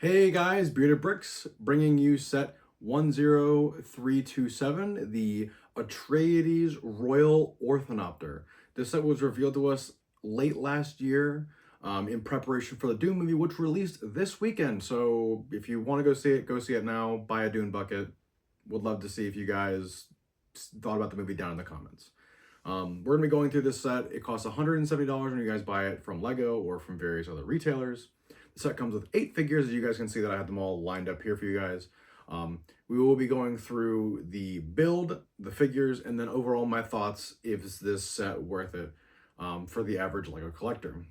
Hey guys, Bearded Bricks bringing you set 10327, the Atreides Royal Ornithopter. This set was revealed to us late last year in preparation for the Dune movie, which released this weekend. So if you want to go see it now, buy a Dune bucket. Would love to see if you guys thought about the movie down in the comments. We're going to be going through this set. It costs $170 when you guys buy it from Lego or from various other retailers. The set comes with 8 figures. As you guys can see that I have them all lined up here for you guys. We will be going through the build, the figures, and then overall my thoughts. Is this set worth it for the average Lego collector?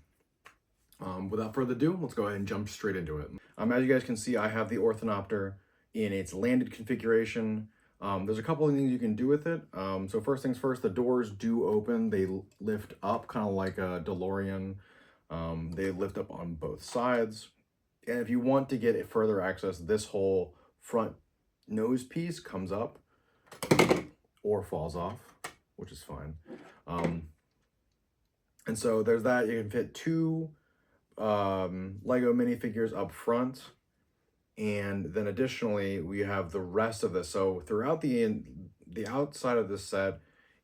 Without further ado, let's go ahead and jump straight into it. As you guys can see, I have the Ornithopter in its landed configuration. There's a couple of things you can do with it. So first things first, the doors do open. They lift up kind of like a DeLorean. They lift up on both sides. And if you want to get further access, this whole front nose piece comes up or falls off, which is fine. And so there's that. You can fit 2 Lego minifigures up front. And then additionally, we have the rest of this. So throughout the outside of this set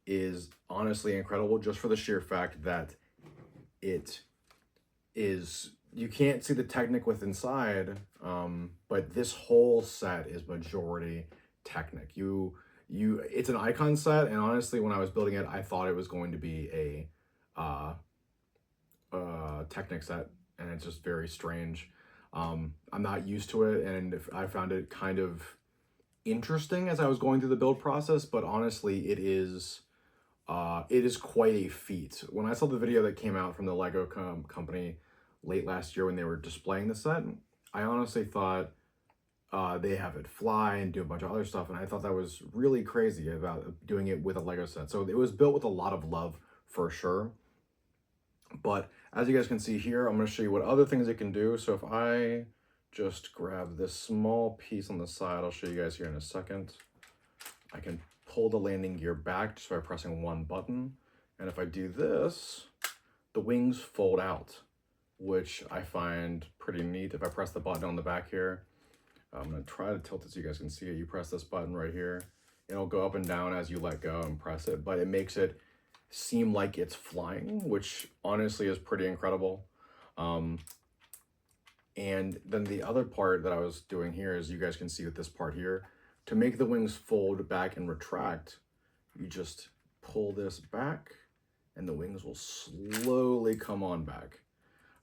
is honestly incredible, just for the sheer fact that it is, you can't see the Technic with inside, but this whole set is majority Technic. It's an icon set, and honestly, when I was building it, I thought it was going to be a Technic set, and it's just very strange. I'm not used to it, and I found it kind of interesting as I was going through the build process, but honestly, it is quite a feat. When I saw the video that came out from the Lego company late last year when they were displaying the set, I honestly thought they have it fly and do a bunch of other stuff, and I thought that was really crazy about doing it with a Lego set. So it was built with a lot of love for sure. But as you guys can see here, I'm going to show you what other things it can do. So if I just grab this small piece on the side, I'll show you guys here in a second. I can pull the landing gear back just by pressing one button. And if I do this, the wings fold out, which I find pretty neat. If I press the button on the back here, I'm going to try to tilt it so you guys can see it. You press this button right here. It'll go up and down as you let go and press it, but it makes it seem like it's flying, which honestly is pretty incredible. And then the other part that I was doing here is, you guys can see with this part here, to make the wings fold back and retract, you just pull this back and the wings will slowly come on back.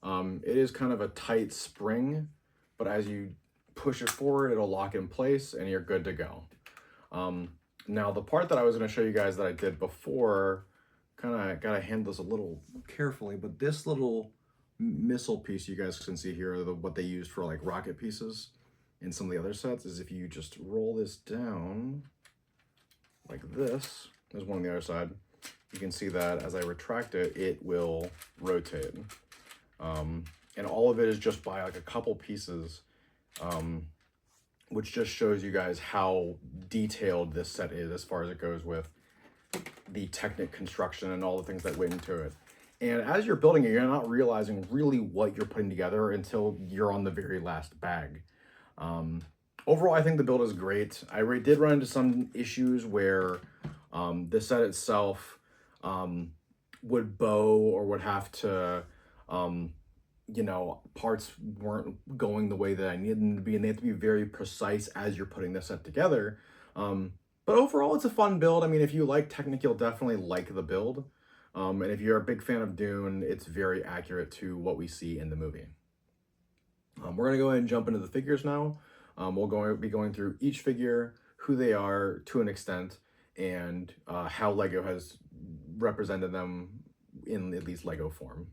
It is kind of a tight spring, but as you push it forward, it'll lock in place and you're good to go. Now the part that I was going to show you guys that I did before, kind of got to handle this a little carefully, but this little missile piece you guys can see here, what they used for like rocket pieces in some of the other sets, is if you just roll this down like this, there's one on the other side, you can see that as I retract it, it will rotate. And all of it is just by like a couple pieces, which just shows you guys how detailed this set is as far as it goes with the Technic construction and all the things that went into it. And as you're building it, you're not realizing really what you're putting together until you're on the very last bag. Overall, I think the build is great. I did run into some issues where the set itself would bow or would have to, parts weren't going the way that I needed them to be, and they have to be very precise as you're putting the set together. But overall, it's a fun build. I mean, if you like Technic, you'll definitely like the build. And if you're a big fan of Dune, it's very accurate to what we see in the movie. We're going to go ahead and jump into the figures now. We'll be going through each figure, who they are to an extent, and how Lego has represented them in at least Lego form.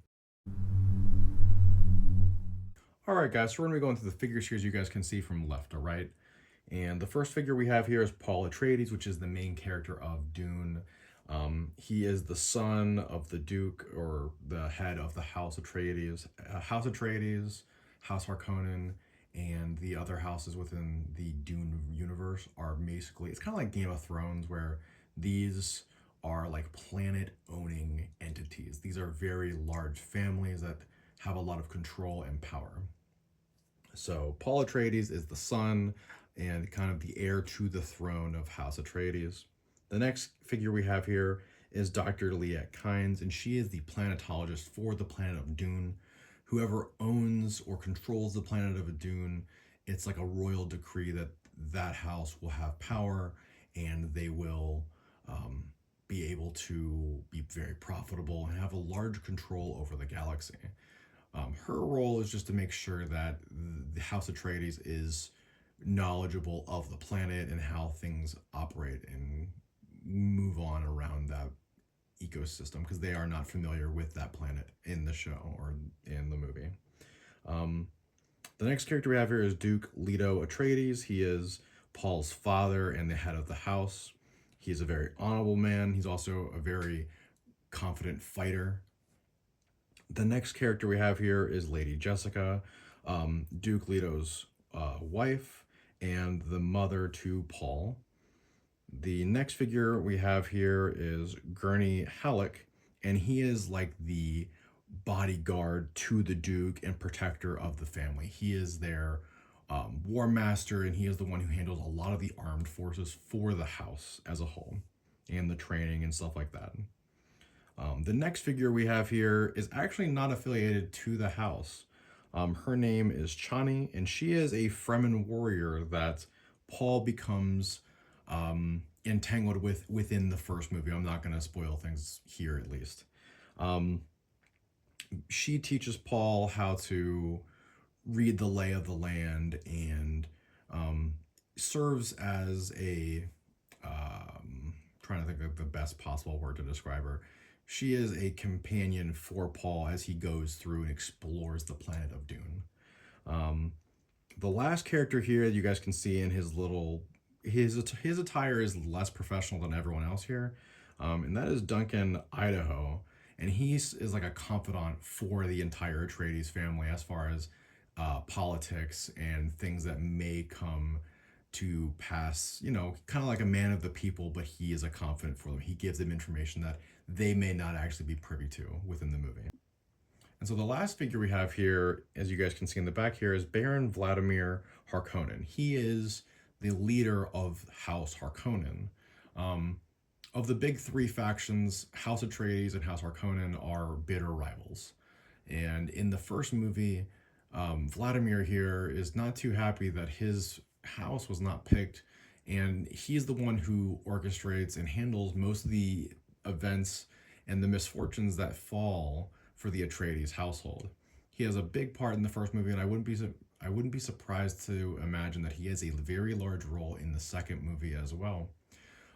All right, guys, so we're going to be going through the figures here, as you guys can see from left to right. And the first figure we have here is Paul Atreides, which is the main character of Dune. He is the son of the Duke, or the head of the House Atreides, House Harkonnen, and the other houses within the Dune universe are basically, it's kind of like Game of Thrones, where these are like planet-owning entities. These are very large families that have a lot of control and power. So Paul Atreides is the son and kind of the heir to the throne of House Atreides. The next figure we have here is Dr. Liet Kynes, and she is the planetologist for the planet of Dune. Whoever owns or controls the planet of Dune, it's like a royal decree that that house will have power and they will um, be able to be very profitable and have a large control over the galaxy. Her role is just to make sure that the House Atreides is knowledgeable of the planet and how things operate and move on around that ecosystem because they are not familiar with that planet in the show or in the movie. Um, the next character we have here is Duke Leto Atreides. He is Paul's father and the head of the house. He is a very honorable man. He's also a very confident fighter. The next character we have here is Lady Jessica, Duke Leto's wife and the mother to Paul. The next figure we have here is Gurney Halleck, and he is like the bodyguard to the Duke and protector of the family. He is their war master, and he is the one who handles a lot of the armed forces for the house as a whole and the training and stuff like that. The next figure we have here is actually not affiliated to the house. Her name is Chani, and she is a Fremen warrior that Paul becomes entangled with within the first movie. I'm not going to spoil things here, at least. Um, she teaches Paul how to read the lay of the land and serves as a trying to think of the best possible word to describe her. She is a companion for Paul as he goes through and explores the planet of Dune. Um, the last character here that you guys can see in his attire is less professional than everyone else here, and that is Duncan Idaho, and is like a confidant for the entire Atreides family as far as politics and things that may come to pass. You know, kind of like a man of the people, but he is a confidant for them. He gives them information that they may not actually be privy to within the movie. And so the last figure we have here, as you guys can see in the back here, is Baron Vladimir Harkonnen. He is the leader of House Harkonnen. Um, of the big three factions, House Atreides and House Harkonnen are bitter rivals. And in the first movie, Vladimir here is not too happy that his house was not picked, and he's the one who orchestrates and handles most of the events and the misfortunes that fall for the Atreides household. He has a big part in the first movie, and I wouldn't be surprised to imagine that he has a very large role in the second movie as well.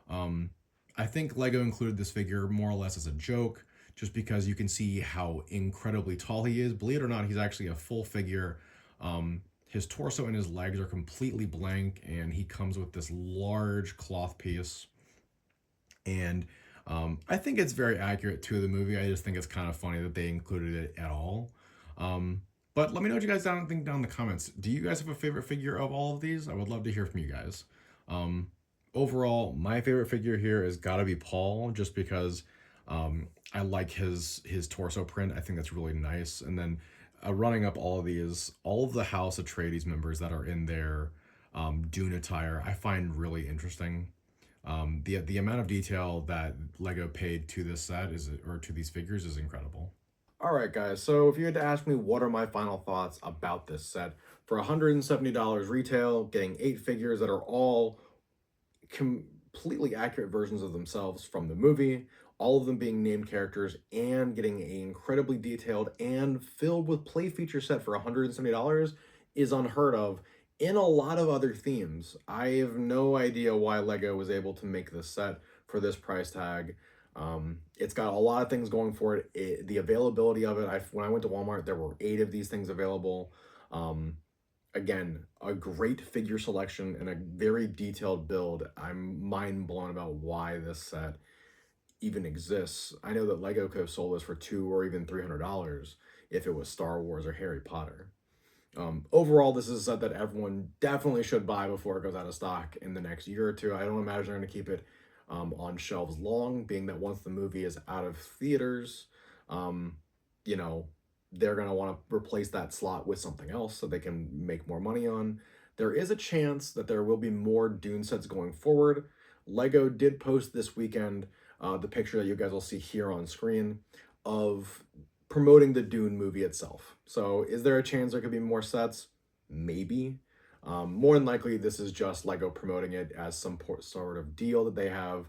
Um, I think Lego included this figure more or less as a joke, just because you can see how incredibly tall he is. Believe it or not, he's actually a full figure. His torso and his legs are completely blank, and he comes with this large cloth piece. And I think it's very accurate to the movie. I just think it's kind of funny that they included it at all. But let me know what you guys think down in the comments. Do you guys have a favorite figure of all of these? I would love to hear from you guys. Um, Overall, my favorite figure here has got to be Paul, just because I like his torso print. I think that's really nice. And then running up all of these, all of the House Atreides members that are in their Dune attire, I find really interesting. The amount of detail that Lego paid to this set or to these figures is incredible. All right, guys. So if you had to ask me what are my final thoughts about this set, for $170 retail, getting 8 figures that are all completely accurate versions of themselves from the movie, all of them being named characters, and getting an incredibly detailed and filled with play feature set for $170 is unheard of in a lot of other themes. I have no idea why Lego was able to make this set for this price tag. It's got a lot of things going for it. The availability of it, when I went to Walmart, there were 8 of these things available. Again, a great figure selection and a very detailed build. I'm mind blown about why this set even exists. I know that Lego could have sold this for $200 or even $300 if it was Star Wars or Harry Potter. Overall, this is a set that everyone definitely should buy before it goes out of stock in the next year or two. I don't imagine they're going to keep it on shelves long, being that once the movie is out of theaters, you know, they're going to want to replace that slot with something else so they can make more money on. There is a chance that there will be more Dune sets going forward. Lego did post this weekend the picture that you guys will see here on screen of promoting the Dune movie itself. So is there a chance there could be more sets? Maybe. More than likely, this is just Lego promoting it as some sort of deal that they have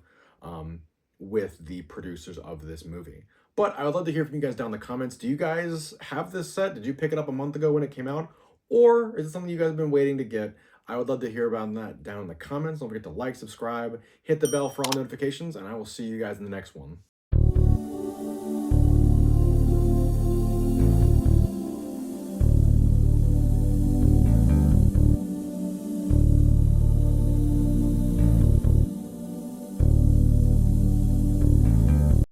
with the producers of this movie. But I would love to hear from you guys down in the comments. Do you guys have this set? Did you pick it up a month ago when it came out? Or is it something you guys have been waiting to get? I would love to hear about that down in the comments. Don't forget to like, subscribe, hit the bell for all notifications, and I will see you guys in the next one.